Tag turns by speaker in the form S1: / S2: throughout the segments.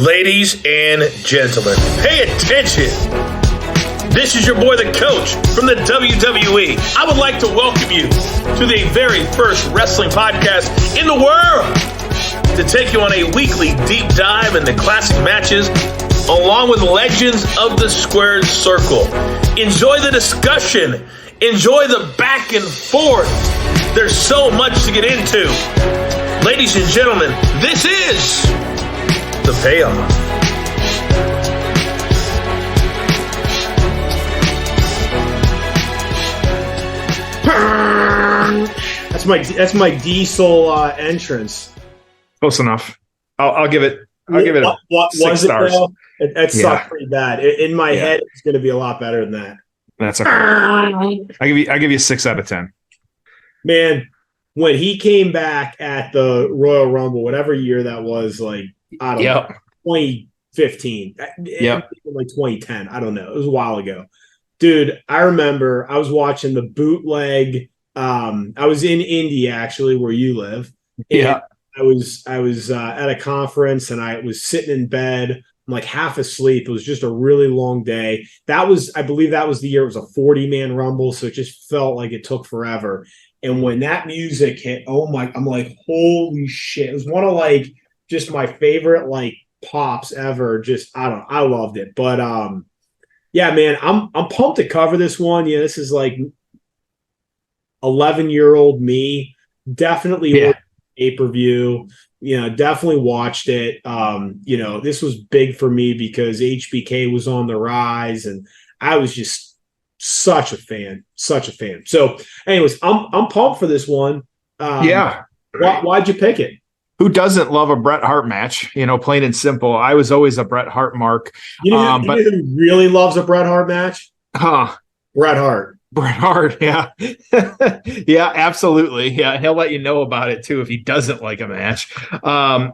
S1: Ladies and gentlemen, pay attention. This is your boy, the coach from the WWE. I would like to welcome you to the very first wrestling podcast in the world to take you on a weekly deep dive into classic matches along with legends of the squared circle. Enjoy the discussion. Enjoy the back and forth. There's so much to get into. Ladies and gentlemen, this is the payoff.
S2: That's my diesel entrance.
S3: Close enough. I'll give it. I'll give it a 6 stars.
S2: It sucked pretty bad. In my head, it's going to be a lot better than that.
S3: That's okay. I give you 6 out of 10.
S2: Man, when he came back at the Royal Rumble, whatever year that was, like I don't know, 2015, like 2010. I don't know. It was a while ago, dude. I remember I was watching the bootleg. I was in India, actually, where you live.
S3: Yeah.
S2: I was at a conference and I was sitting in bed. I'm like half asleep. It was just a really long day. I believe that was the year. It was a 40-man Rumble, so it just felt like it took forever. And when that music hit, I'm like, holy shit! It was one of like just my favorite like pops ever. Just I loved it. But yeah, man, I'm pumped to cover this one. Yeah, this is like 11-year-old me. Definitely pay-per-view. Definitely watched it. This was big for me because HBK was on the rise and I was just such a fan. So anyways, I'm pumped for this one. Why'd you pick it?
S3: Who doesn't love a Bret Hart match? Plain and simple. I was always a Bret Hart mark.
S2: You know who really loves a Bret Hart match? Bret Hart.
S3: Bret Hart, yeah. Yeah, absolutely. Yeah, he'll let you know about it, too, if he doesn't like a match.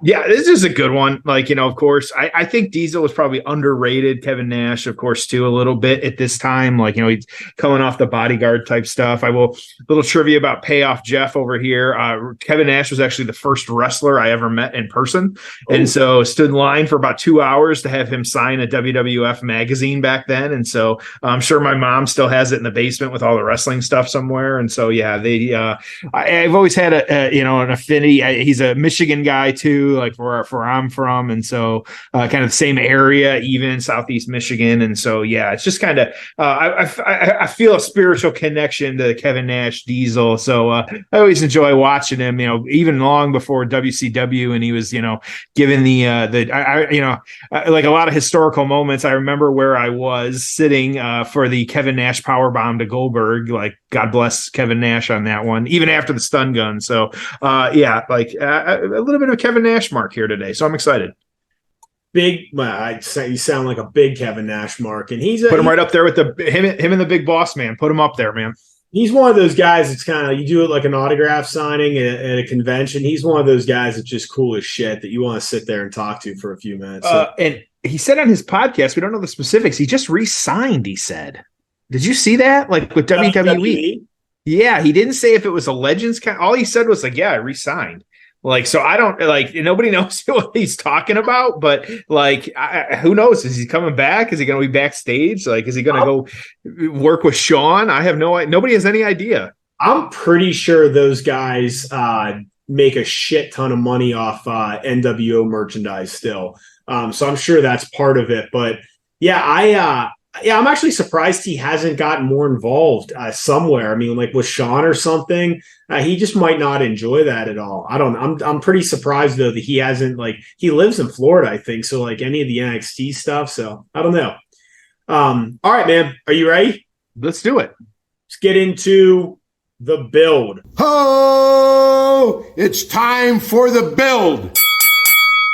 S3: This is a good one. Of course, I think Diesel was probably underrated. Kevin Nash, of course, too, a little bit at this time. He's coming off the bodyguard type stuff. Little trivia about Payoff Jeff over here. Kevin Nash was actually the first wrestler I ever met in person. Ooh. And so stood in line for about 2 hours to have him sign a WWF magazine back then. And so I'm sure my mom still has it in the basement with all the wrestling stuff somewhere. And so I've always had an affinity. He's a Michigan guy too, like where I'm from, and so kind of the same area, even Southeast Michigan. And so it's just kind of I feel a spiritual connection to Kevin Nash Diesel. So I always enjoy watching him, even long before WCW, and he was given like a lot of historical moments. I remember where I was sitting for the Kevin Nash powerbomb to Goldberg. Like, God bless Kevin Nash on that one, even after the stun gun. So, a little bit of a Kevin Nash mark here today. So I'm excited.
S2: You sound like a big Kevin Nash mark, and put
S3: him right up there with him and the big boss man. Put him up there, man.
S2: He's one of those guys that's kind of, you do it like an autograph signing at a convention. He's one of those guys that's just cool as shit that you want to sit there and talk to for a few minutes.
S3: And he said on his podcast, we don't know the specifics, he just re-signed, he said. Did you see that? Like with WWE? Yeah, he didn't say if it was a Legends. All he said was I re-signed. So I don't nobody knows what he's talking about, but who knows? Is he coming back? Is he going to be backstage? Is he going to go work with Shawn? I have nobody has any idea.
S2: I'm pretty sure those guys make a shit ton of money off NWO merchandise still. So I'm sure that's part of it. But I'm actually surprised he hasn't gotten more involved somewhere. I mean, like with Shawn or something, he just might not enjoy that at all. I'm pretty surprised though that he hasn't, he lives in Florida, I think. So any of the NXT stuff. So I don't know. All right, man. Are you ready?
S3: Let's do it.
S2: Let's get into the build.
S4: Oh, it's time for the build.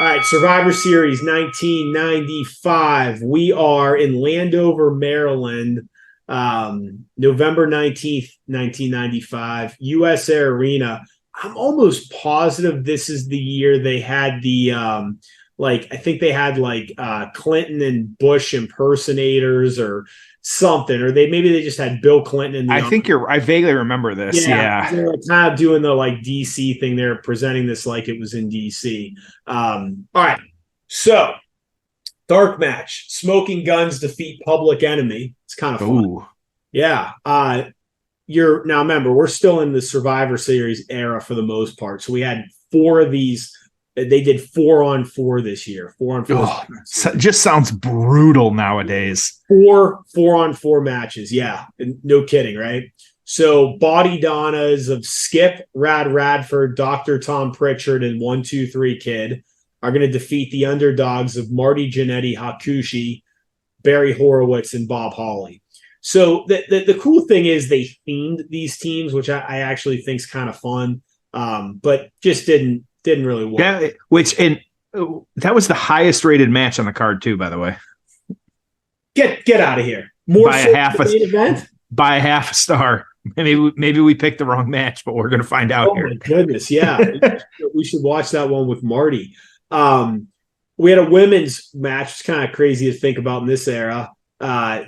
S2: All right, Survivor Series 1995. We are in Landover, Maryland, November 19th, 1995, US Air Arena. I'm almost positive this is the year they had the, I think they had Clinton and Bush impersonators or something, or maybe they just had Bill Clinton in the
S3: I vaguely remember this. Yeah.
S2: They're kind of doing the DC thing. They're presenting this like it was in DC. All right. So Dark match. Smoking Guns defeat Public Enemy. It's kind of fun.
S3: Ooh.
S2: Yeah. Now remember, we're still in the Survivor Series era for the most part. So we had 4 of these. They did 4-on-4 this year. 4-on-4.
S3: Oh, just sounds brutal nowadays.
S2: 4-on-4 matches. Yeah. No kidding, right? So Body Donnas of Skip, Rad Radford, Dr. Tom Pritchard, and 1-2-3 Kid are going to defeat the underdogs of Marty Jannetty, Hakushi, Barry Horowitz, and Bob Holly. So the cool thing is they themed these teams, which I actually think is kind of fun, but just didn't really work.
S3: Yeah, that was the highest rated match on the card too, by the way.
S2: Get out of here! More
S3: by a half a star. Maybe we picked the wrong match, but we're going to find out here.
S2: Oh my goodness, yeah, we should watch that one with Marty. We had a women's match. It's kind of crazy to think about in this era.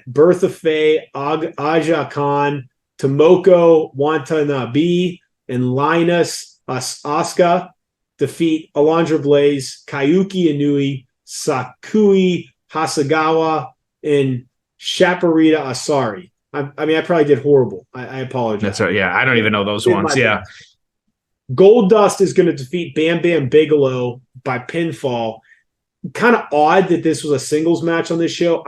S2: Bertha Faye, Aja Khan, Tomoko Watanabe, and Linus Asuka defeat Alundra Blaze, Kayuki Inui, Sakui Hasagawa, and Shaparita Asari. I probably did horrible. I apologize.
S3: That's right. Yeah, I don't even know those ones. Yeah.
S2: Goldust is going to defeat Bam Bam Bigelow by pinfall. Kind of odd that this was a singles match on this show.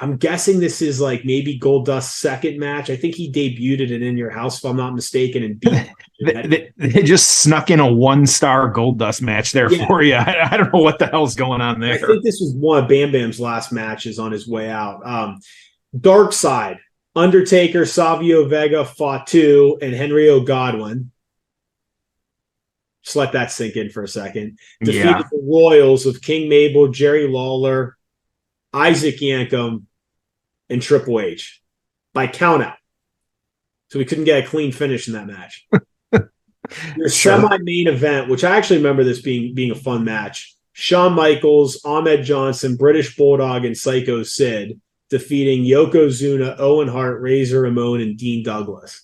S2: I'm guessing this is like maybe Goldust's second match. I think he debuted it In Your House, if I'm not mistaken, and beat
S3: they just snuck in a 1-star Goldust match there for you. I don't know what the hell's going on there.
S2: I think this was one of Bam Bam's last matches on his way out. Dark Side, Undertaker, Savio Vega, Fatu, and Henry Godwin. Just let that sink in for a second. Defeated the Royals of King Mabel, Jerry Lawler, Isaac Yankum, and Triple H by countout. So we couldn't get a clean finish in that match. Your semi-main event, which I actually remember this being a fun match. Shawn Michaels, Ahmed Johnson, British Bulldog, and Psycho Sid defeating Yokozuna, Owen Hart, Razor Ramon, and Dean Douglas.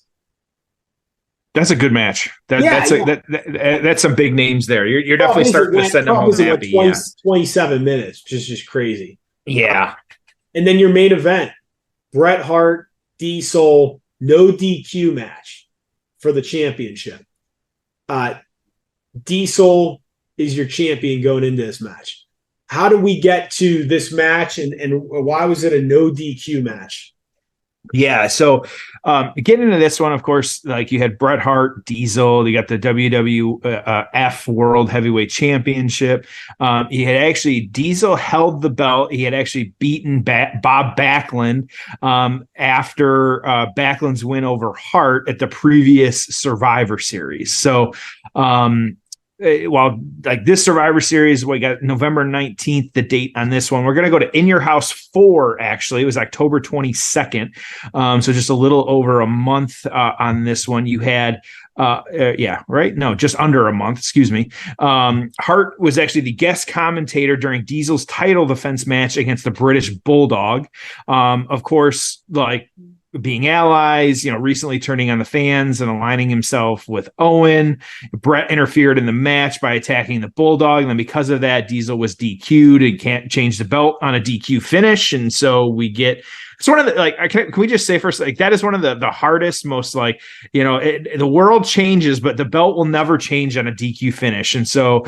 S3: That's a good match. That's some big names there. You're definitely starting to send them home happy.
S2: 27 minutes, which is just crazy.
S3: Yeah.
S2: And then your main event, Bret Hart, Diesel, no DQ match for the championship. Diesel is your champion going into this match. How did we get to this match, and why was it a no DQ match?
S3: Yeah, so getting into this one, of course, like you had Bret Hart, Diesel, you got the WWF World Heavyweight Championship. Diesel held the belt. He had actually beaten Bob Backlund after Backlund's win over Hart at the previous Survivor Series. So, like this Survivor Series, we got November 19th, the date on this one. We're going to go to In Your House 4, actually. It was October 22nd. So just a little over a month on this one. You had, just under a month, excuse me. Hart was actually the guest commentator during Diesel's title defense match against the British Bulldog. Of course, like, being allies, recently turning on the fans and aligning himself with Owen. Bret interfered in the match by attacking the Bulldog. And then because of that, Diesel was DQ'd and can't change the belt on a DQ finish. And so we get, it's one of the, can we just say first, that is one of the hardest, most the world changes, but the belt will never change on a DQ finish. And so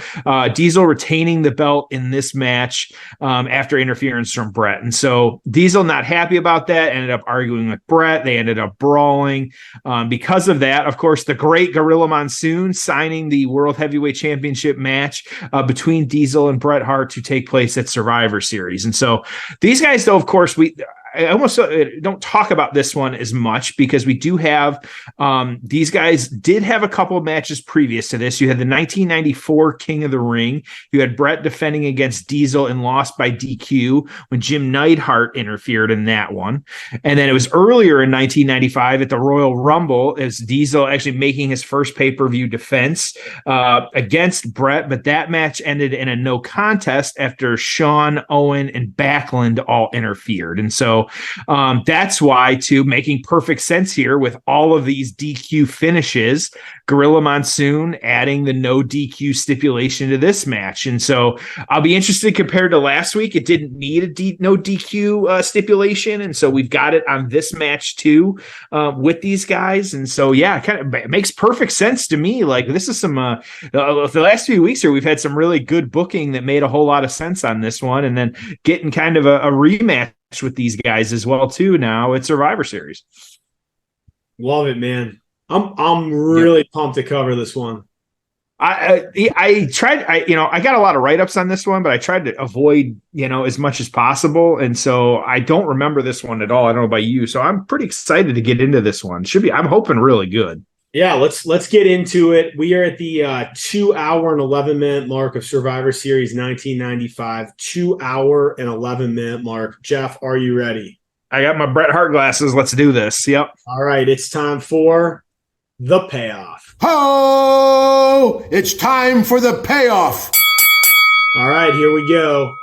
S3: Diesel retaining the belt in this match after interference from Bret. And so Diesel not happy about that, ended up arguing with Bret. They ended up brawling. Because of that, of course, the great Gorilla Monsoon signing the World Heavyweight Championship match between Diesel and Bret Hart to take place at Survivor Series. And so these guys, though, of course, I almost don't talk about this one as much because we do have these guys did have a couple of matches previous to this. You had the 1994 King of the Ring. You had Bret defending against Diesel and lost by DQ when Jim Neidhart interfered in that one. And then it was earlier in 1995 at the Royal Rumble as Diesel actually making his first pay-per-view defense against Bret. But that match ended in a no contest after Shawn, Owen, and Backlund all interfered. And so So that's why, too, making perfect sense here with all of these DQ finishes, Gorilla Monsoon adding the no DQ stipulation to this match. And so I'll be interested compared to last week. It didn't need a no DQ stipulation. And so we've got it on this match too with these guys. And so, yeah, it makes perfect sense to me. Like, this is some, the last few weeks here, we've had some really good booking that made a whole lot of sense on this one. And then getting kind of a rematch with these guys as well too now at Survivor Series.
S2: Love it, man. I'm really pumped to cover this one.
S3: I tried, I got a lot of write-ups on this one, but I tried to avoid, as much as possible. And so I don't remember this one at all. I don't know about you. So I'm pretty excited to get into this one. I'm hoping really good.
S2: Yeah, let's get into it. We are at the 2 hour and 11 minute mark of Survivor Series 1995. 2 hour and 11 minute mark. Jeff, are you ready?
S3: I got my Bret Hart glasses. Let's do this. Yep.
S2: All right, it's time for the payoff.
S4: Ho! It's time for the payoff.
S2: All right, here we go.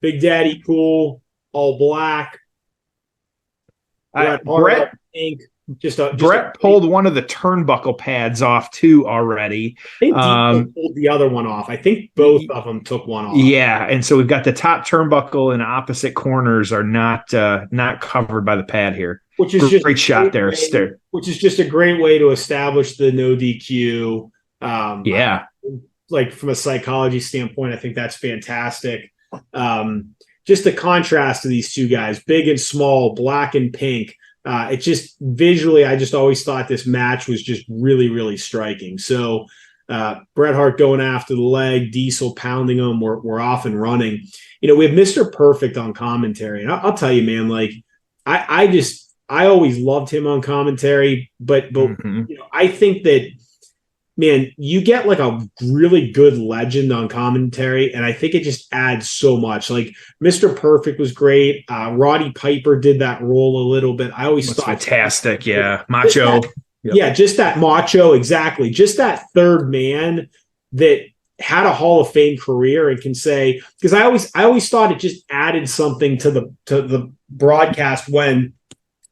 S2: Big Daddy Cool, all black.
S3: Bret
S2: pink.
S3: Bret pulled one of the turnbuckle pads off too already.
S2: I think Diesel pulled the other one off. I think both of them took one off.
S3: Yeah, and so we've got the top turnbuckle and opposite corners are not covered by the pad here.
S2: Which is just
S3: great shot there.
S2: Which is just a great way to establish the no DQ. Like from a psychology standpoint, I think that's fantastic. Just the contrast of these two guys, big and small, black and pink. It just visually, I just always thought this match was just really, really striking. So Bret Hart going after the leg, Diesel pounding him. We're off and running. We have Mr. Perfect on commentary. And I'll tell you, man, like I always loved him on commentary, but I think that, man, you get like a really good legend on commentary, and I think it just adds so much. Like Mr. Perfect was great. Roddy Piper did that role a little bit. I always thought
S3: fantastic. Yeah, macho.
S2: Yeah, just that macho, exactly. Just that third man that had a Hall of Fame career and can say, because I always thought it just added something to the broadcast when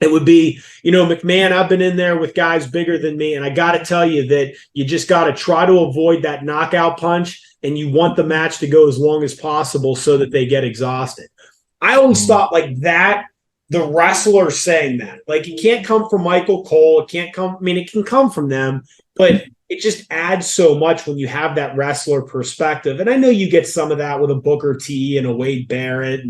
S2: it would be, McMahon, I've been in there with guys bigger than me, and I got to tell you that you just got to try to avoid that knockout punch, and you want the match to go as long as possible so that they get exhausted. I always thought like that, the wrestler saying that. Like, it can't come from Michael Cole. It can't come – it can come from them, but it just adds so much when you have that wrestler perspective. And I know you get some of that with a Booker T and a Wade Barrett,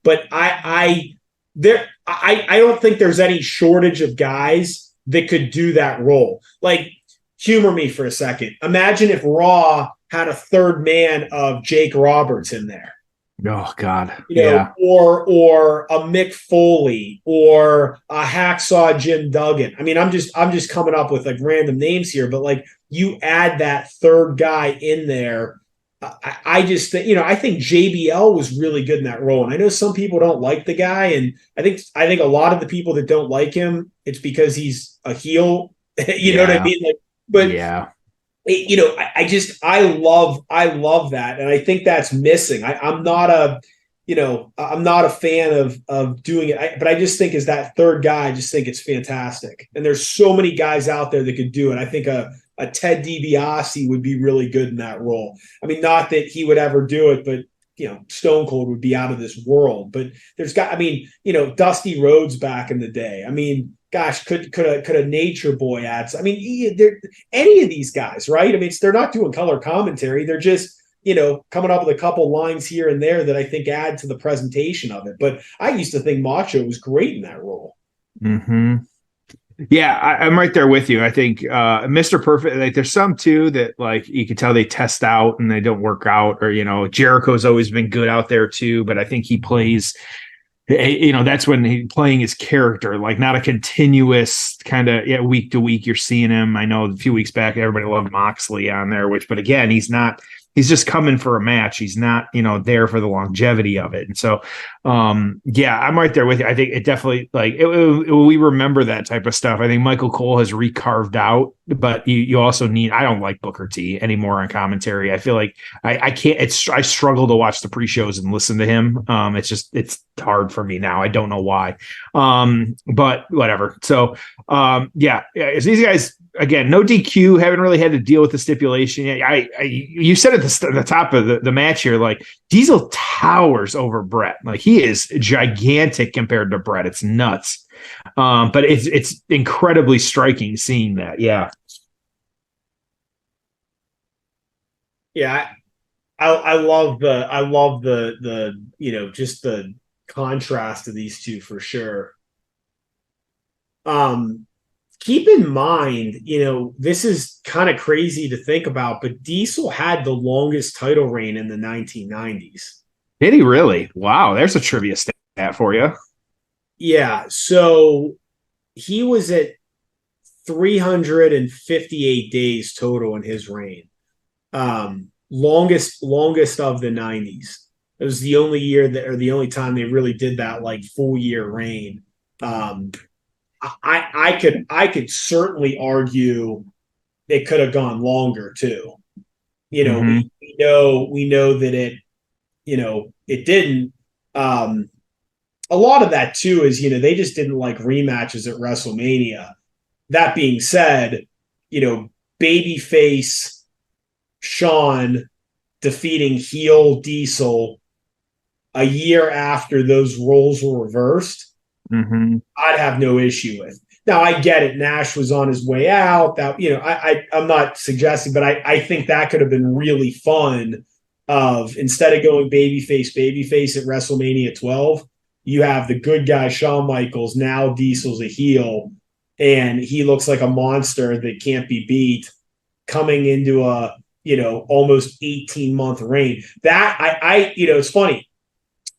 S2: but I don't think there's any shortage of guys that could do that role. Like, humor me for a second. Imagine if Raw had a third man of Jake Roberts in there.
S3: Oh God.
S2: Or a Mick Foley or a Hacksaw Jim Duggan. I'm just coming up with like random names here, but like you add that third guy in there. I just think, I think JBL was really good in that role. And I know some people don't like the guy. And I think a lot of the people that don't like him, it's because he's a heel. You know what I mean? Like, but yeah, I love that. And I think that's missing. I'm not a fan of doing it, but I just think as that third guy, I just think it's fantastic. And there's so many guys out there that could do it. I think a Ted DiBiase would be really good in that role. Not that he would ever do it, but Stone Cold would be out of this world. But Dusty Rhodes back in the day. Gosh, could a Nature Boy add? Any of these guys, right? They're not doing color commentary. They're just coming up with a couple lines here and there that I think add to the presentation of it. But I used to think Macho was great in that role.
S3: Mm-hmm. Yeah, I'm right there with you. I think Mr. Perfect, like there's some too that like you can tell they test out and they don't work out, or Jericho's always been good out there too, but I think he plays, that's when he's playing his character, like not a continuous kind of week to week you're seeing him. I know a few weeks back everybody loved Moxley on there, but again, he's just coming for a match. He's not, there for the longevity of it. And so, I'm right there with you. I think it definitely we remember that type of stuff. I think Michael Cole has recarved out you also need, I don't like Booker T anymore on commentary. I feel like I can't, I struggle to watch the pre-shows and listen to him. It's hard for me now. I don't know why. But whatever. So these guys, again, no DQ, haven't really had to deal with the stipulation yet. You said at the top of the match here, like Diesel towers over Bret. Like he is gigantic compared to Bret. It's nuts. But it's incredibly striking seeing that. Yeah.
S2: Yeah. I love the just the contrast of these two for sure. Keep in mind, this is kind of crazy to think about, but Diesel had the longest title reign in the 1990s.
S3: Did he really? Wow, there's a trivia stat for you.
S2: Yeah, so he was at 358 days total in his reign. Longest of the 90s. It was the only year the only time they really did that like full year reign. I could certainly argue it could have gone longer too. We know that it didn't. A lot of that too is they just didn't like rematches at WrestleMania. That being said, babyface Shawn defeating heel Diesel a year after those roles were reversed.
S3: Mm-hmm.
S2: I'd have no issue with. Now I get it. Nash was on his way out. That I'm not suggesting, but I think that could have been really fun. Of instead of going babyface at WrestleMania 12, you have the good guy Shawn Michaels. Now Diesel's a heel, and he looks like a monster that can't be beat, coming into a almost 18-month reign. That it's funny.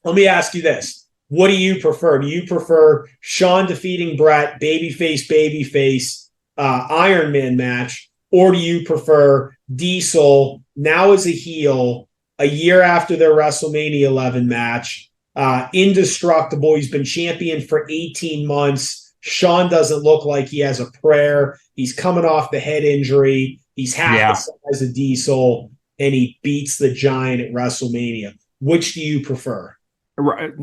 S2: Let me ask you this. What do you prefer? Do you prefer Shawn defeating Bret, babyface, Iron Man match? Or do you prefer Diesel now as a heel a year after their WrestleMania 11 match, indestructible? He's been champion for 18 months. Shawn doesn't look like he has a prayer. He's coming off the head injury. He's half the size of Diesel, and he beats the Giant at WrestleMania. Which do you prefer?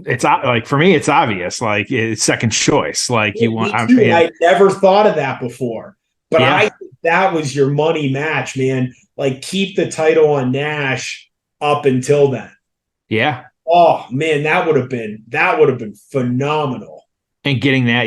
S3: It's like, for me, it's obvious. Like, it's second choice. Like, you want.
S2: I never thought of that before, but I think that was your money match, man. Like, keep the title on Nash up until then. Yeah. Oh man, that would have been phenomenal.
S3: And getting that,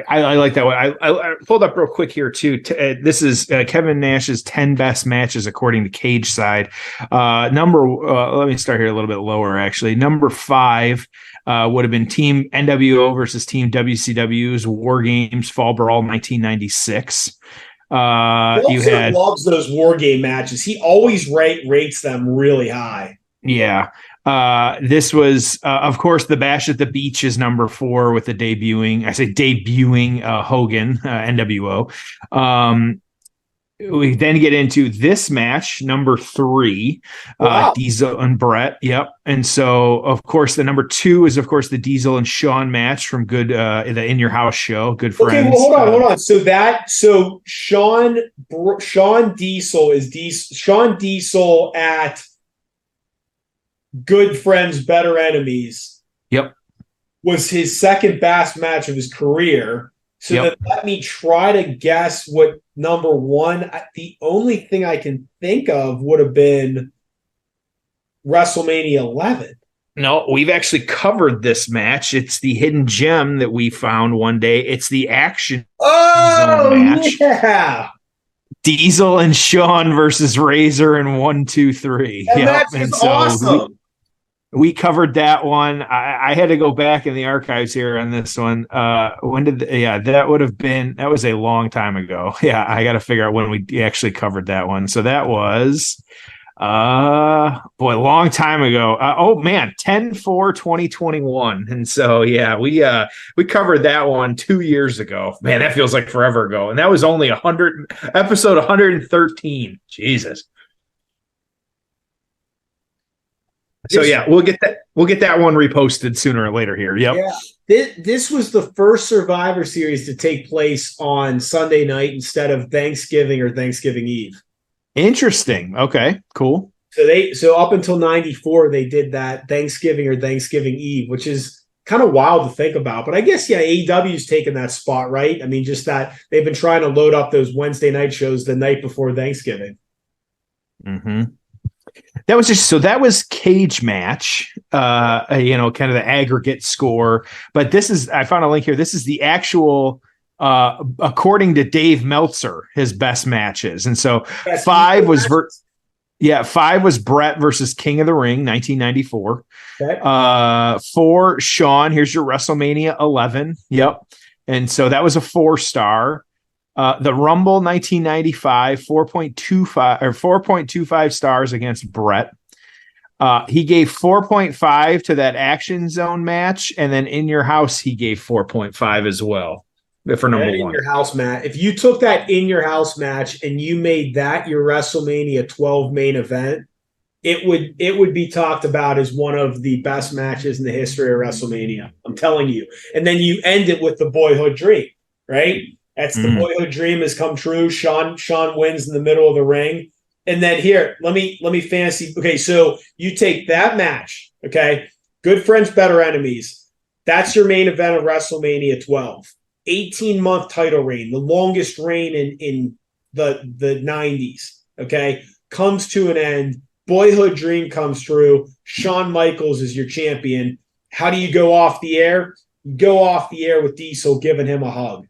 S3: I like that one. I pulled up real quick here too. This is Kevin Nash's 10 best matches according to Cage Side. Let me start here a little bit lower. Actually, number 5 would have been Team NWO versus Team WCW's War Games Fall Brawl 1996.
S2: Loves those War Game matches. He always rates them really high.
S3: Yeah. This was, of course, the Bash at the Beach is number 4 with the debuting Hogan, NWO. We then get into this match, number 3, Diesel and Bret. Yep. And so, of course, the number 2 is, of course, the Diesel and Shawn match from the In Your House show, Good Friends.
S2: Okay, well, hold on. So Shawn Diesel is Shawn Diesel at Good Friends, Better Enemies.
S3: Yep.
S2: Was his second best match of his career. So then let me try to guess what number 1. The only thing I can think of would have been WrestleMania 11.
S3: No, we've actually covered this match. It's the hidden gem that we found one day. It's the Action Zone match.
S2: Yeah.
S3: Diesel and Shawn versus Razor in 1, 2, 3.
S2: That match is awesome.
S3: We covered that one. I had to go back in the archives here on this one. That was a long time ago. Yeah, I got to figure out when we actually covered that one. So that was, a long time ago. 10/4/2021. And so, we covered that one 2 years ago. Man, that feels like forever ago. And that was only episode 113. Jesus. So yeah, we'll get that one reposted sooner or later here. Yep.
S2: Yeah. This was the first Survivor Series to take place on Sunday night instead of Thanksgiving or Thanksgiving Eve.
S3: Interesting. Okay, cool.
S2: So up until 94, they did that Thanksgiving or Thanksgiving Eve, which is kind of wild to think about. But I guess, yeah, AEW's taken that spot, right? I mean, just that they've been trying to load up those Wednesday night shows the night before Thanksgiving.
S3: Mm-hmm. That was cage match, kind of the aggregate score. But I found a link here. This is the actual, according to Dave Meltzer, his best matches. And so five was Bret versus King of the Ring, 1994. Okay. 4, Shawn. Here's your WrestleMania 11. Yep. And so that was a 4-star. The Rumble 1995, 4.25 stars against Bret. He gave 4.5 to that Action Zone match, and then In Your House he gave 4.5 as well for number one.
S2: In Your House match. If you took that In Your House match and you made that your WrestleMania 12 main event, it would be talked about as one of the best matches in the history of WrestleMania. I'm telling you. And then you end it with the boyhood dream, right? That's the boyhood dream has come true. Shawn wins in the middle of the ring. And then here, let me fantasy. Okay, so you take that match, okay? Good friends, better enemies. That's your main event of WrestleMania 12. 18-month title reign, the longest reign in the 90s, okay? Comes to an end. Boyhood dream comes true. Shawn Michaels is your champion. How do you go off the air? You go off the air with Diesel giving him a hug.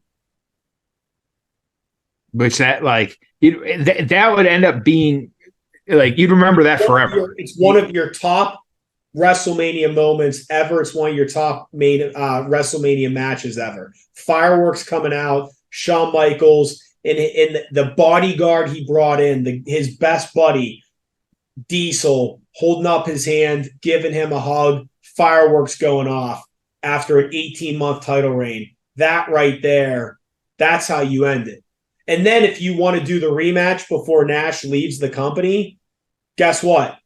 S3: Which that would end up being like, you'd remember that forever.
S2: It's one of your top WrestleMania moments ever. It's one of your top main WrestleMania matches ever. Fireworks coming out, Shawn Michaels, and the bodyguard he brought in, his best buddy, Diesel, holding up his hand, giving him a hug, fireworks going off after an 18-month title reign. That right there, that's how you end it. And then if you want to do the rematch before Nash leaves the company, guess what?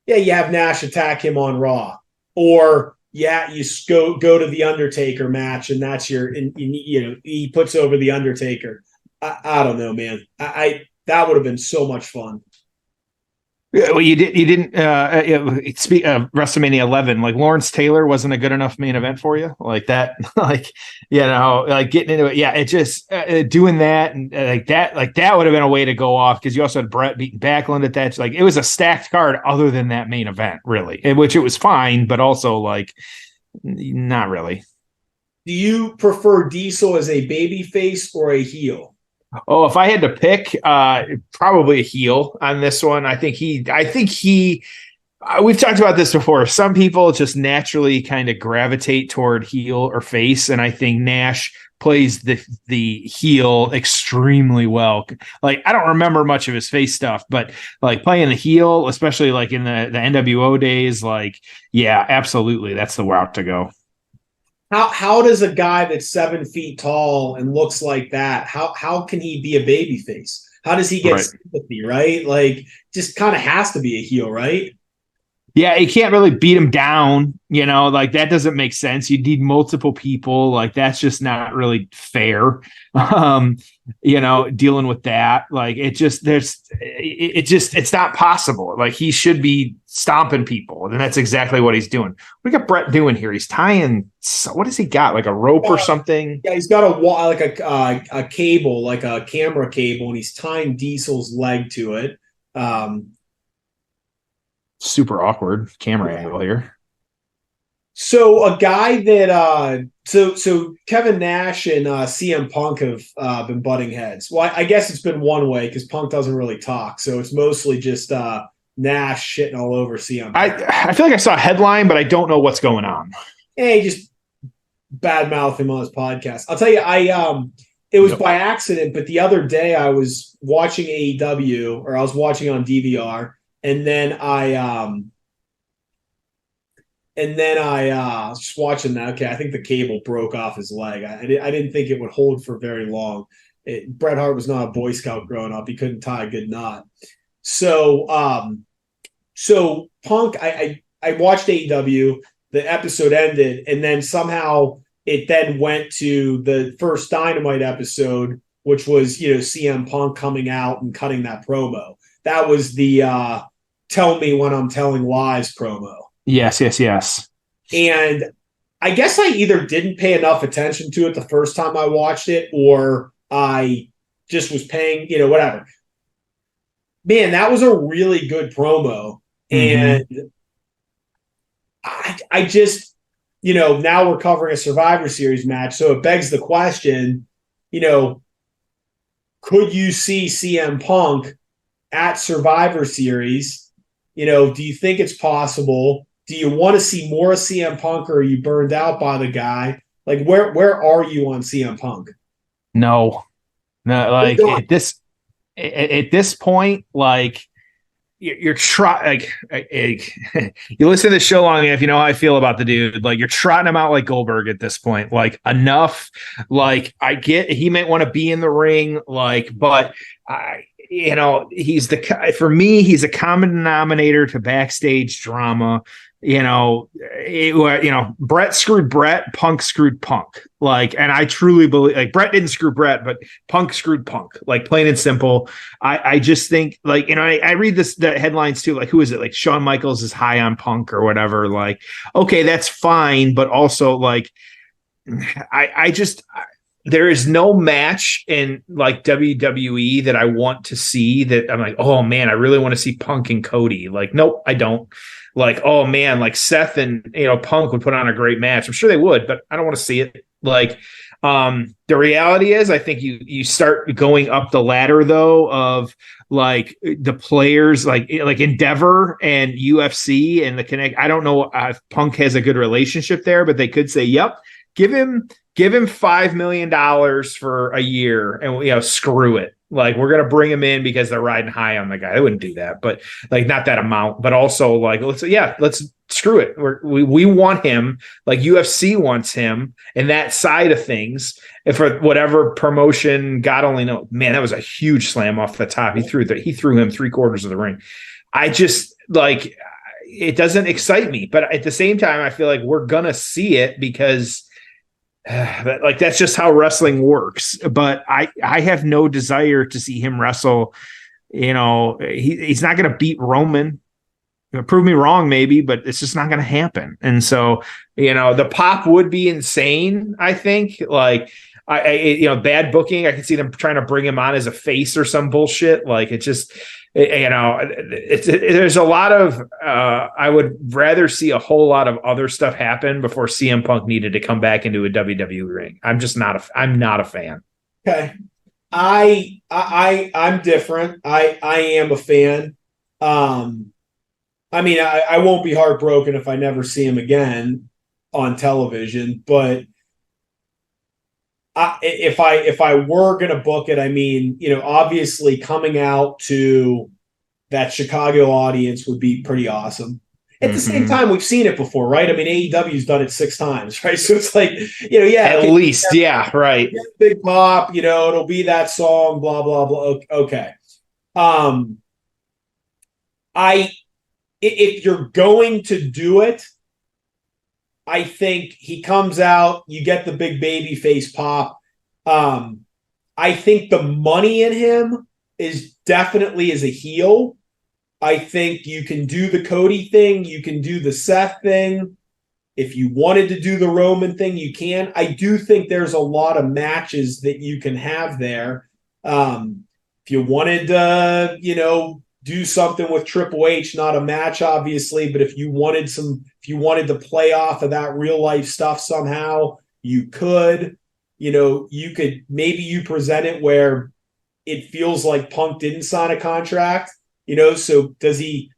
S2: Yeah, you have Nash attack him on Raw. Or, yeah, you go to the Undertaker match, and that's he puts over the Undertaker. I don't know, man. That would have been so much fun.
S3: Yeah, well, you didn't speak of WrestleMania 11. Like, Lawrence Taylor wasn't a good enough main event for you, like that. Getting into it. Yeah, it just doing that and that would have been a way to go off, because you also had Bret beating Backlund at that. Like, it was a stacked card other than that main event, really, in which it was fine, but also like not really.
S2: Do you prefer Diesel as a baby face or a heel?
S3: Oh, if I had to pick, probably a heel on this one. I think we've talked about this before. Some people just naturally kind of gravitate toward heel or face, and I think Nash plays the heel extremely well. Like, I don't remember much of his face stuff, but like playing the heel, especially like in the NWO days, like, yeah, absolutely, that's the route to go.
S2: How does a guy that's 7 feet tall and looks like that, how can he be a babyface? How does he get sympathy, right? Like, just kind of has to be a heel, right?
S3: Yeah, you can't really beat him down, like that doesn't make sense. You need multiple people, like that's just not really fair. Dealing with that, like it's not possible. Like, he should be stomping people, and that's exactly what he's doing. What got Bret doing here? He's tying, what has he got? Like a rope or something?
S2: Yeah, he's got a cable, like a camera cable, and he's tying Diesel's leg to it.
S3: Super awkward camera angle here.
S2: So a guy that so Kevin Nash and CM Punk have been butting heads. Well, I guess it's been one way because Punk doesn't really talk, so it's mostly just Nash shitting all over CM Punk.
S3: I feel like I saw a headline, but I don't know what's going on.
S2: Hey, just badmouth him on his podcast. I'll tell you, it was by accident, but the other day I was watching AEW, or I was watching on DVR. And then I was just watching that. Okay, I think the cable broke off his leg. I didn't think it would hold for very long. Bret Hart was not a Boy Scout growing up. He couldn't tie a good knot. So Punk, I I watched AEW, the episode ended, and then somehow it then went to the first Dynamite episode, which was, CM Punk coming out and cutting that promo. That was the tell me when I'm telling lies promo.
S3: Yes.
S2: And I guess I either didn't pay enough attention to it the first time I watched it, or I just was paying, whatever. Man, that was a really good promo. And I just, now we're covering a Survivor Series match. So it begs the question, could you see CM Punk at Survivor Series? Do you think it's possible? Do you want to see more of CM Punk, or are you burned out by the guy? Like, where are you on CM Punk?
S3: No, like at this point, like you're trying, you listen to the show long enough, you know how I feel about the dude. Like, you're trotting him out like Goldberg at this point. Like, enough. Like, I get he might want to be in the ring, like, but for me, he's a common denominator to backstage drama. Bret screwed Bret, Punk screwed Punk. Like, and I truly believe, like, Bret didn't screw Bret, but Punk screwed Punk. Like, plain and simple. I just think, like, I read the headlines too. Like, who is it? Like, Shawn Michaels is high on Punk or whatever. Like, okay, that's fine, but also, like, there is no match in, like, WWE that I want to see that I'm like, oh man, I really want to see Punk and Cody. Like, nope, I don't. Like, oh man, like Seth and Punk would put on a great match. I'm sure they would, but I don't want to see it. Like, the reality is, I think you start going up the ladder though of, like, the players like Endeavor and UFC and the Connect. I don't know if Punk has a good relationship there, but they could say, yep, give him $5 million for a year and screw it. Like, we're going to bring him in because they're riding high on the guy. They wouldn't do that, but, like, not that amount, but also, like, let's screw it. We want him, like UFC wants him, and that side of things. And for whatever promotion, God only knows. Man, that was a huge slam off the top. He threw him 3/4 of the ring. I just, like, it doesn't excite me, but at the same time, I feel like we're going to see it because like, that's just how wrestling works. But I have no desire to see him wrestle. He's not going to beat Roman. Prove me wrong, maybe, but it's just not going to happen. And so, the pop would be insane. I think, like, bad booking. I can see them trying to bring him on as a face or some bullshit. Like, it just, there's a lot of, I would rather see a whole lot of other stuff happen before CM Punk needed to come back into a WWE ring. I'm not a fan.
S2: Okay. I'm different. I am a fan. I won't be heartbroken if I never see him again on television, but if I were going to book it, obviously coming out to that Chicago audience would be pretty awesome. At the same time, we've seen it before, right? AEW's done it 6 times, right? So it's like,
S3: at least, yeah, right.
S2: Big pop, it'll be that song, blah, blah, blah. Okay. If you're going to do it, I think he comes out, you get the big baby face pop. I think the money in him is definitely as a heel. I think you can do the Cody thing. You can do the Seth thing. If you wanted to do the Roman thing, you can. I do think there's a lot of matches that you can have there. If you wanted to, do something with Triple H, not a match, obviously, but if you wanted to play off of that real life stuff somehow, you could. Maybe you present it where it feels like Punk didn't sign a contract. So does he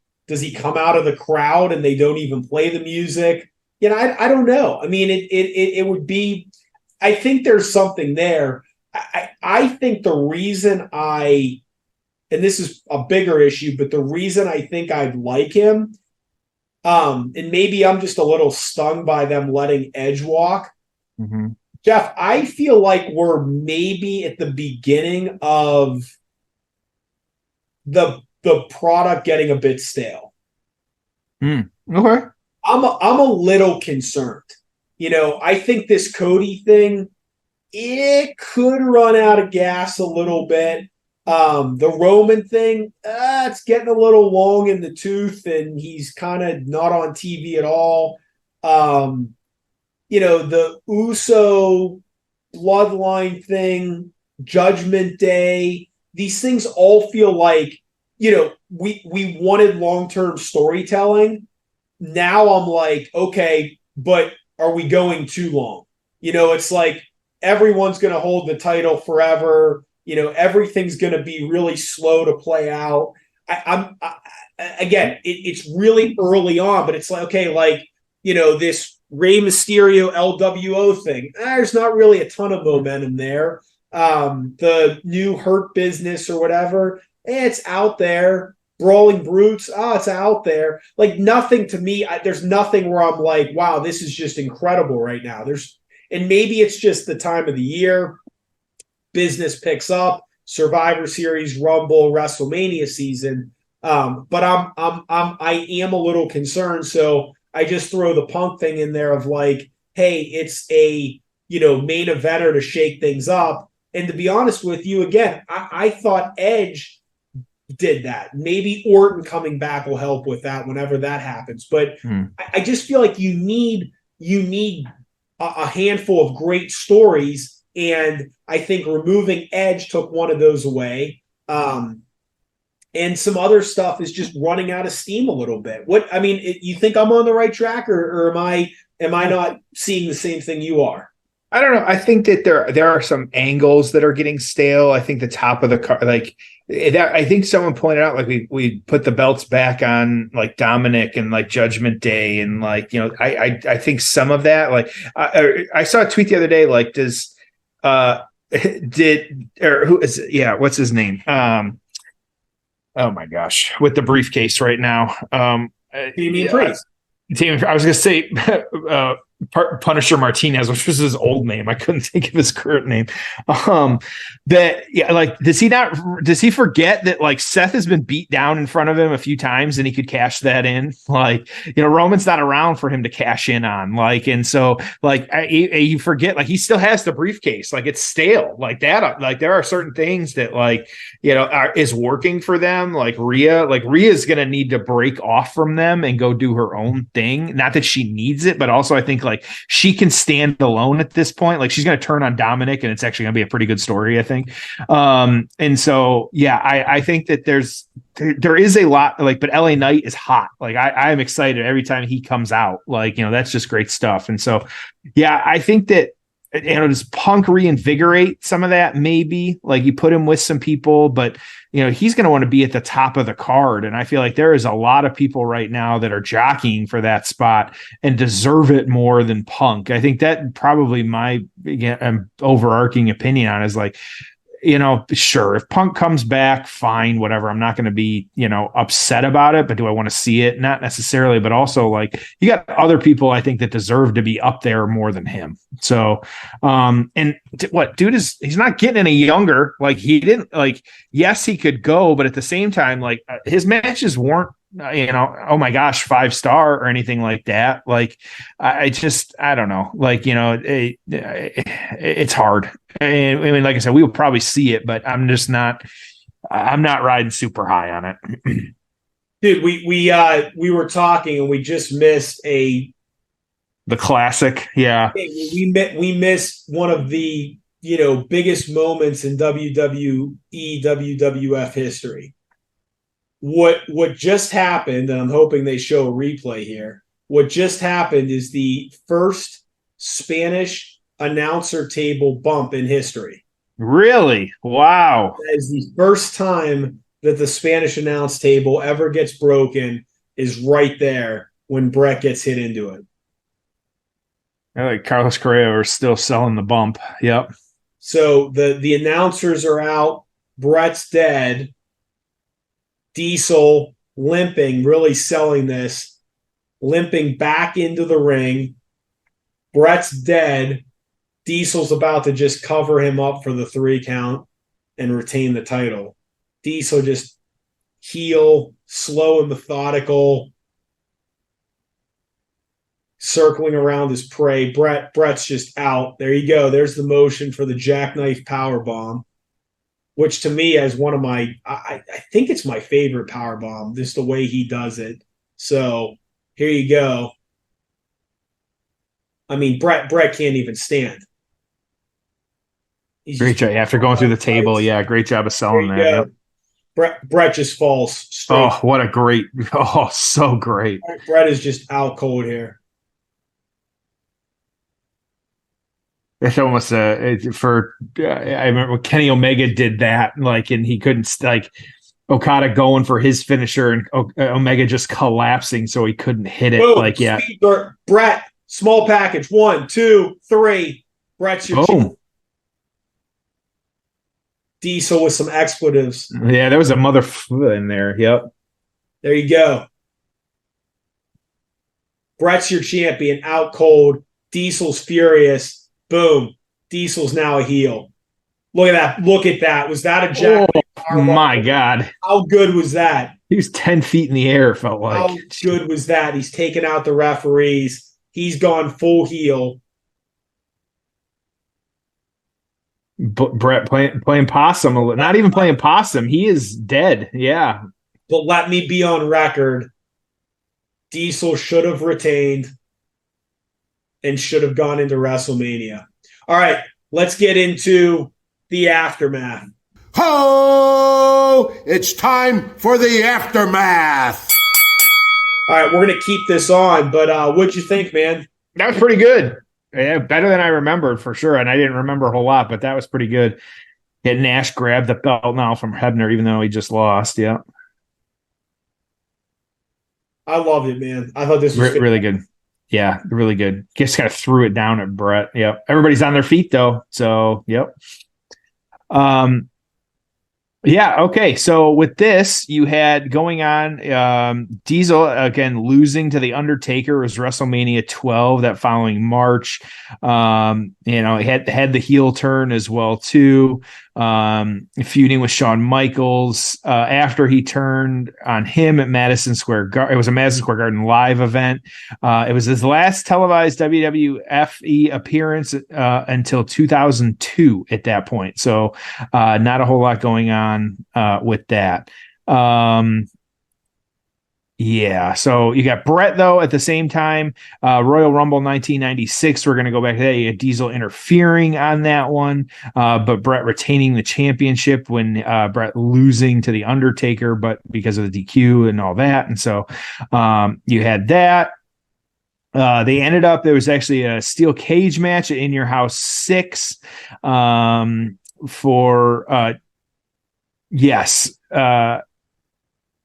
S2: come out of the crowd and they don't even play the music? I don't know. It would be, I think there's something there. I think the reason and this is a bigger issue, but the reason I think I'd like him, and maybe I'm just a little stung by them letting Edge walk.
S3: Mm-hmm.
S2: Jeff, I feel like we're maybe at the beginning of the product getting a bit stale.
S3: Okay.
S2: I'm a little concerned. I think this Cody thing, it could run out of gas a little bit. The Roman thing, it's getting a little long in the tooth, and he's kind of not on TV at all. The Uso bloodline thing, Judgment Day, these things all feel like, we wanted long-term storytelling. Now I'm like, okay, but are we going too long? It's like everyone's going to hold the title forever. Everything's going to be really slow to play out. It's really early on, but it's like, okay, this Rey Mysterio LWO thing, there's not really a ton of momentum there. The new Hurt Business or whatever, it's out there. Brawling Brutes, it's out there. Like, nothing to me, there's nothing where I'm like, wow, this is just incredible right now. And maybe it's just the time of the year. Business picks up, Survivor Series, Rumble, WrestleMania season. But I am a little concerned. So I just throw the Punk thing in there of like, hey, it's a main eventer to shake things up. And to be honest with you, again, I thought Edge did that. Maybe Orton coming back will help with that whenever that happens. But I just feel like you need a handful of great stories, and I think removing Edge took one of those away. And some other stuff is just running out of steam a little bit. You think I'm on the right track, or am I not seeing the same thing you are?
S3: I don't know. I think that there are some angles that are getting stale. I think the top of the card, like that, I think someone pointed out, like we put the belts back on like Dominic and like Judgment Day, and like, I think some of that, like I saw a tweet the other day, like what's his name? Oh my gosh, with the briefcase right now.
S2: Priest.
S3: I was going to say Punisher Martinez, which was his old name. I couldn't think of his current name. Does he forget that like Seth has been beat down in front of him a few times and he could cash that in? Like, Roman's not around for him to cash in on. Like, and so like you forget, like he still has the briefcase. Like, it's stale like that. Like, there are certain things that like, is working for them. Like Rhea's going to need to break off from them and go do her own thing. Not that she needs it, but also I think like she can stand alone at this point. Like, she's going to turn on Dominic and it's actually going to be a pretty good story, I think. And so, yeah, I think that there is a lot, like, but LA Knight is hot. Like, I'm excited every time he comes out. Like, that's just great stuff. And so, yeah, I think that, does Punk reinvigorate some of that? Maybe, like, you put him with some people, but he's going to want to be at the top of the card. And I feel like there is a lot of people right now that are jockeying for that spot and deserve it more than Punk. I think that probably my overarching opinion on is like, sure, if Punk comes back, fine, whatever. I'm not going to be, upset about it, but do I want to see it? Not necessarily, but also like you got other people I think that deserve to be up there more than him. So, he's not getting any younger. Like, he didn't, like, yes, he could go, but at the same time, like his matches weren't, oh my gosh, 5-star or anything like that. Like, I don't know. Like, it's hard. I mean, like I said, we will probably see it, but I'm not riding super high on it.
S2: Dude, we were talking and we just missed the
S3: classic. Yeah.
S2: We missed one of the, biggest moments in WWE, WWF history. What just happened, and I'm hoping they show a replay here. What just happened is the first Spanish announcer table bump in history.
S3: Really? Wow.
S2: That is the first time that the Spanish announce table ever gets broken, is right there when Bret gets hit into it.
S3: I like Carlos Correa are still selling the bump. Yep.
S2: So the announcers are out. Bret's dead. Diesel limping, really selling this, limping back into the ring. Bret's dead. Diesel's about to just cover him up for the 3 count and retain the title. Diesel just heel, slow and methodical. circling around his prey. Bret's just out. There you go. There's the motion for the jackknife power bomb, which to me is one of my, I think it's my favorite power bomb, just the way he does it. So here you go. I mean, Bret can't even stand.
S3: Great job. After going through the table, great job of selling that.
S2: Yep. Bret just falls straight.
S3: Oh, what a great! Oh, so great.
S2: Bret is just out cold here.
S3: It's almost I remember Kenny Omega did that, and he couldn't Okada going for his finisher and Omega just collapsing, so he couldn't hit it.
S2: Boom, Bret, small package, 1, 2, 3. Bret's your
S3: boom.
S2: Diesel with some expletives.
S3: Yeah, there was a mother in there. Yep.
S2: There you go. Bret's your champion, out cold. Diesel's furious. Boom. Diesel's now a heel. Look at that. Look at that. Was that a jack?
S3: Oh, my God.
S2: How good was that?
S3: He was 10 feet in the air, it felt like.
S2: How good was that? He's taken out the referees. He's gone full heel.
S3: Bret playing possum. Not even playing possum. He is dead. Yeah.
S2: But let me be on record. Diesel should have retained and should have gone into WrestleMania. All right, let's get into the aftermath.
S4: Ho! It's time for the aftermath.
S2: All right, we're going to keep this on, but what'd you think, man?
S3: That was pretty good. Yeah, better than I remembered for sure, and I didn't remember a whole lot, but that was pretty good. Had Nash grab the belt now from Hebner, even though he just lost. Yeah,
S2: I loved it, man. I thought this was
S3: really good. Yeah, really good. Just kind of threw it down at Bret. Yep. Everybody's on their feet though, so yep. Yeah, okay. So with this, you had going on Diesel again losing to The Undertaker. It was WrestleMania 12 that following March. He had the heel turn as well too. Feuding with Shawn Michaels after he turned on him at Madison Square Garden. It was a Madison Square Garden live event. It was his last televised WWF appearance until 2002 at that point. So not a whole lot going on with that. Yeah, so you got Bret though at the same time. Royal Rumble 1996. We're going to go back to that. You had Diesel interfering on that one, but Bret retaining the championship when Bret losing to the Undertaker, but because of the DQ and all that. And so you had that. They ended up. There was actually a steel cage match at In Your House 6 for yes. What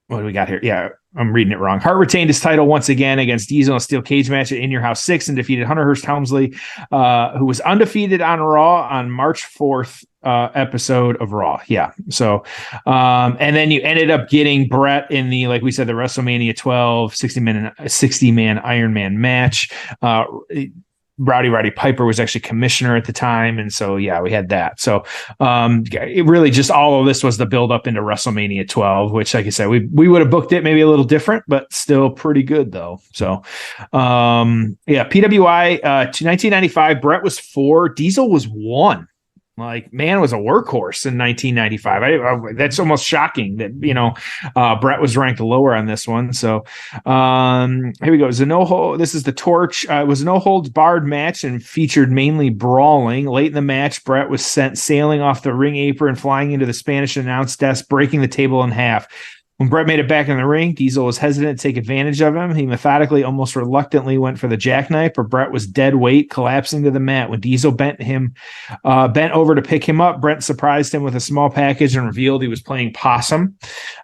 S3: do we got here? Yeah. I'm reading it wrong. Hart retained his title once again against Diesel in a steel cage match at In Your House 6 and defeated Hunter Hearst Helmsley, who was undefeated on Raw on March 4th episode of Raw. Yeah. So, and then you ended up getting Bret in the, like we said, the WrestleMania 12 60-man Iron Man match. Roddy Piper was actually commissioner at the time. And so, yeah, we had that. So it really just all of this was the build up into WrestleMania 12, which, like I said, we would have booked it maybe a little different, but still pretty good though. So PWI 1995, Bret was 4, Diesel was 1. Like, man was a workhorse in 1995. That's almost shocking that, Bret was ranked lower on this one. So here we go. This is the torch. It was a no holds barred match and featured mainly brawling. Late in the match, Bret was sent sailing off the ring apron, flying into the Spanish announce desk, breaking the table in half. When Bret made it back in the ring, Diesel was hesitant to take advantage of him. He methodically, almost reluctantly, went for the jackknife, but Bret was dead weight, collapsing to the mat. When Diesel bent over to pick him up, Bret surprised him with a small package and revealed he was playing possum.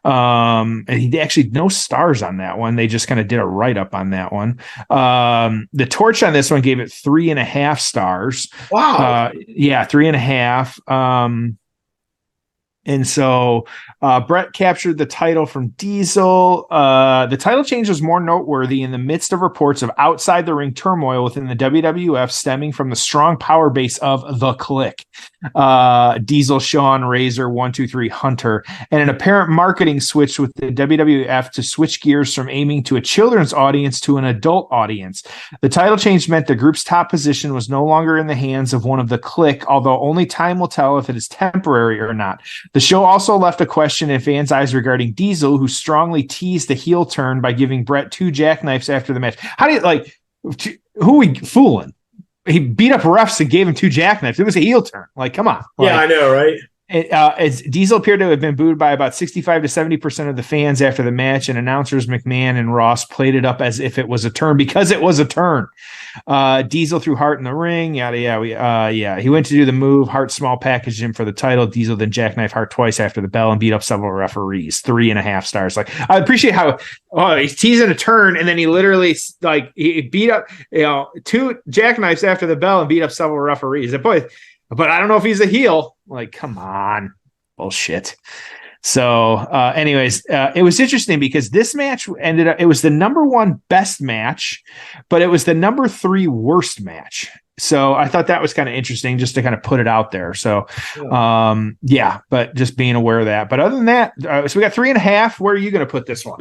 S3: And he actually no stars on that one. They just kind of did a write-up on that one. The torch on this one gave it 3.5 stars.
S2: Wow.
S3: Yeah, 3.5. And so Bret captured the title from Diesel. The title change was more noteworthy in the midst of reports of outside the ring turmoil within the WWF stemming from the strong power base of the Clique. Diesel, Shawn, Razor, 1, 2, 3, Hunter, and an apparent marketing switch with the WWF to switch gears from aiming to a children's audience to an adult audience. The title change meant the group's top position was no longer in the hands of one of the Clique, although only time will tell if it is temporary or not. The show also left a question in fans' eyes regarding Diesel, who strongly teased the heel turn by giving Bret 2 jackknifes after the match. How do you who are we fooling? He beat up refs and gave him 2 jackknifes. It was a heel turn. Come on.
S2: Yeah, I know, right?
S3: As Diesel appeared to have been booed by about 65 to 70% of the fans after the match, and announcers McMahon and Ross played it up as if it was a turn because it was a turn. Diesel threw Hart in the ring. He went to do the move. Hart small packaged him for the title. Diesel then jackknifed Hart twice after the bell and beat up several referees. 3.5 stars. I appreciate how he's teasing a turn, and then he literally he beat up 2 jackknifes after the bell and beat up several referees. But I don't know if he's a heel. Come on. Bullshit. So anyways, it was interesting because this match ended up, it was the number 1 best match, but it was the number 3 worst match. So I thought that was kind of interesting just to kind of put it out there. So but just being aware of that. But other than that, so we got 3.5. Where are you going to put this one?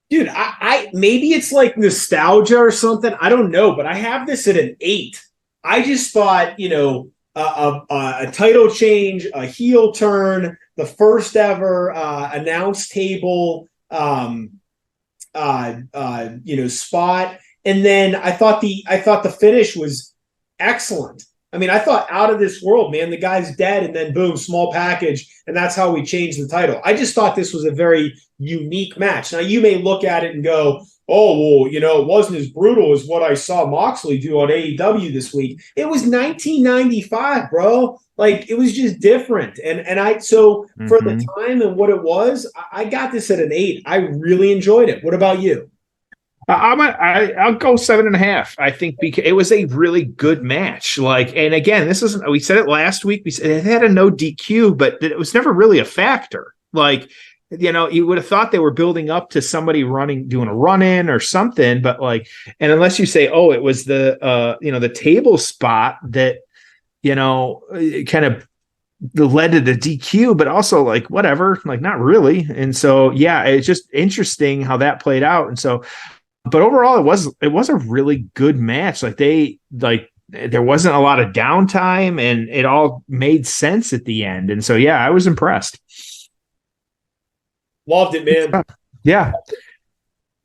S2: Dude, I maybe it's nostalgia or something. I don't know, but I have this at an 8. I just thought, a title change, a heel turn, the first ever announce table, spot, and then I thought the finish was excellent. I mean, I thought out of this world, man. The guy's dead, and then boom, small package, and that's how we changed the title. I just thought this was a very unique match. Now, you may look at it and go, oh, well, it wasn't as brutal as what I saw Moxley do on AEW this week. It was 1995, bro. It was just different. And for the time and what it was, I got this at an 8. I really enjoyed it. What about you?
S3: I'll go 7.5. I think because it was a really good match. And again, we said it last week. We said it had a no DQ, but it was never really a factor. You would have thought they were building up to somebody doing a run in or something, but and unless you say, oh, it was the table spot that, kind of led to the DQ, but also whatever, not really. And so, yeah, it's just interesting how that played out. And so, but overall it was a really good match. There wasn't a lot of downtime and it all made sense at the end. And so, yeah, I was impressed.
S2: Loved it, man.
S3: Yeah.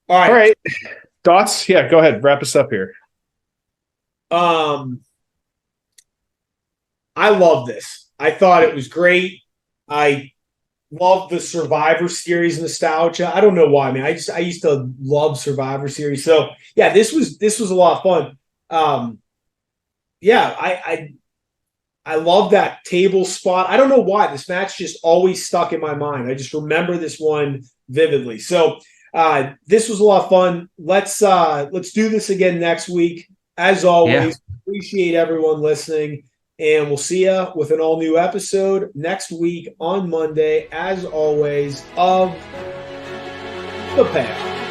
S3: All right. Thoughts? Yeah, go ahead. Wrap us up here.
S2: I love this. I thought it was great. I love the Survivor Series nostalgia. I don't know why, man. I used to love Survivor Series. So yeah, this was a lot of fun. I love that table spot. I don't know why this match just always stuck in my mind. I just remember this one vividly. So this was a lot of fun. Let's do this again next week. As always, appreciate everyone listening, and we'll see you with an all new episode next week on Monday, as always, of The Path.